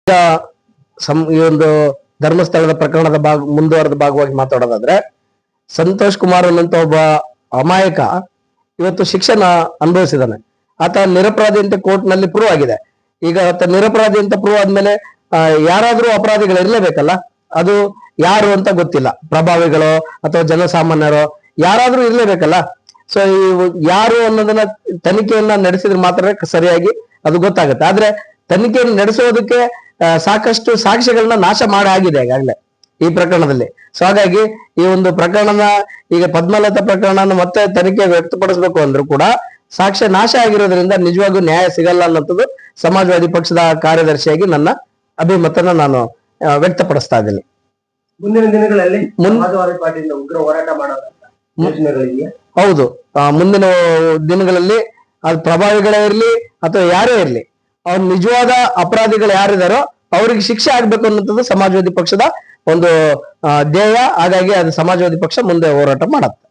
ಈ ಒಂದು ಧರ್ಮಸ್ಥಳದ ಪ್ರಕರಣದ ಮುಂದುವರೆದ ಭಾಗವಾಗಿ ಮಾತಾಡೋದಾದ್ರೆ, ಸಂತೋಷ್ ಕುಮಾರ್ ಅನ್ನಂತ ಒಬ್ಬ ಅಮಾಯಕ ಇವತ್ತು ಶಿಕ್ಷಣ ಅನುಭವಿಸಿದಾನೆ. ಆತ ನಿರಪರಾಧಿ ಅಂತ ಕೋರ್ಟ್ ನಲ್ಲಿ ಪ್ರೂವ್ ಆಗಿದೆ. ಈಗ ಆತ ನಿರಪರಾಧಿ ಅಂತ ಪ್ರೂವ್ ಆದ್ಮೇಲೆ ಯಾರಾದ್ರೂ ಅಪರಾಧಿಗಳು ಇರ್ಲೇಬೇಕಲ್ಲ. ಅದು ಯಾರು ಅಂತ ಗೊತ್ತಿಲ್ಲ, ಪ್ರಭಾವಿಗಳು ಅಥವಾ ಜನಸಾಮಾನ್ಯರು ಯಾರಾದ್ರೂ ಇರ್ಲೇಬೇಕಲ್ಲ. ಸೊ ಯಾರು ಅನ್ನೋದನ್ನ ತನಿಖೆಯನ್ನ ನಡೆಸಿದ್ರೆ ಮಾತ್ರ ಸರಿಯಾಗಿ ಅದು ಗೊತ್ತಾಗುತ್ತೆ. ಆದ್ರೆ ತನಿಖೆಯನ್ನು ನಡೆಸೋದಕ್ಕೆ ಸಾಕಷ್ಟು ಸಾಕ್ಷ್ಯಗಳನ್ನ ನಾಶ ಮಾಡಿ ಆಗಿದೆ ಈಗಾಗಲೇ ಈ ಪ್ರಕರಣದಲ್ಲಿ. ಸೊ ಹಾಗಾಗಿ ಈ ಒಂದು ಪ್ರಕರಣನ ಈಗ ಪದ್ಮಲತಾ ಪ್ರಕರಣ ಮತ್ತೆ ತನಿಖೆ ವ್ಯಕ್ತಪಡಿಸಬೇಕು ಅಂದ್ರೂ ಕೂಡ ಸಾಕ್ಷ್ಯ ನಾಶ ಆಗಿರೋದ್ರಿಂದ ನಿಜವಾಗೂ ನ್ಯಾಯ ಸಿಗಲ್ಲ ಅನ್ನೋದು ಸಮಾಜವಾದಿ ಪಕ್ಷದ ಕಾರ್ಯದರ್ಶಿಯಾಗಿ ನನ್ನ ಅಭಿಮತನ ನಾನು ವ್ಯಕ್ತಪಡಿಸ್ತಾ ಇದ್ದೀನಿ. ಮುಂದಿನ ದಿನಗಳಲ್ಲಿ ಸಮಾಜವಾದಿ ಪಾರ್ಟಿಯಿಂದ ಉಗ್ರ ಹೋರಾಟ ಮಾಡೋದು ಹೌದು. ಮುಂದಿನ ದಿನಗಳಲ್ಲಿ ಅದು ಪ್ರಭಾವಿಗಳೇ ಇರ್ಲಿ ಅಥವಾ ಯಾರೇ ಇರ್ಲಿ, ಅವ್ರು ನಿಜವಾದ ಅಪರಾಧಿಗಳು ಯಾರಿದಾರೋ ಅವ್ರಿಗೆ ಶಿಕ್ಷೆ ಆಗ್ಬೇಕು ಅನ್ನೋದು ಸಮಾಜವಾದಿ ಪಕ್ಷದ ಒಂದು ಧ್ಯೇಯ. ಹಾಗಾಗಿ ಅದು ಸಮಾಜವಾದಿ ಪಕ್ಷ ಮುಂದೆ ಹೋರಾಟ ಮಾಡುತ್ತೆ.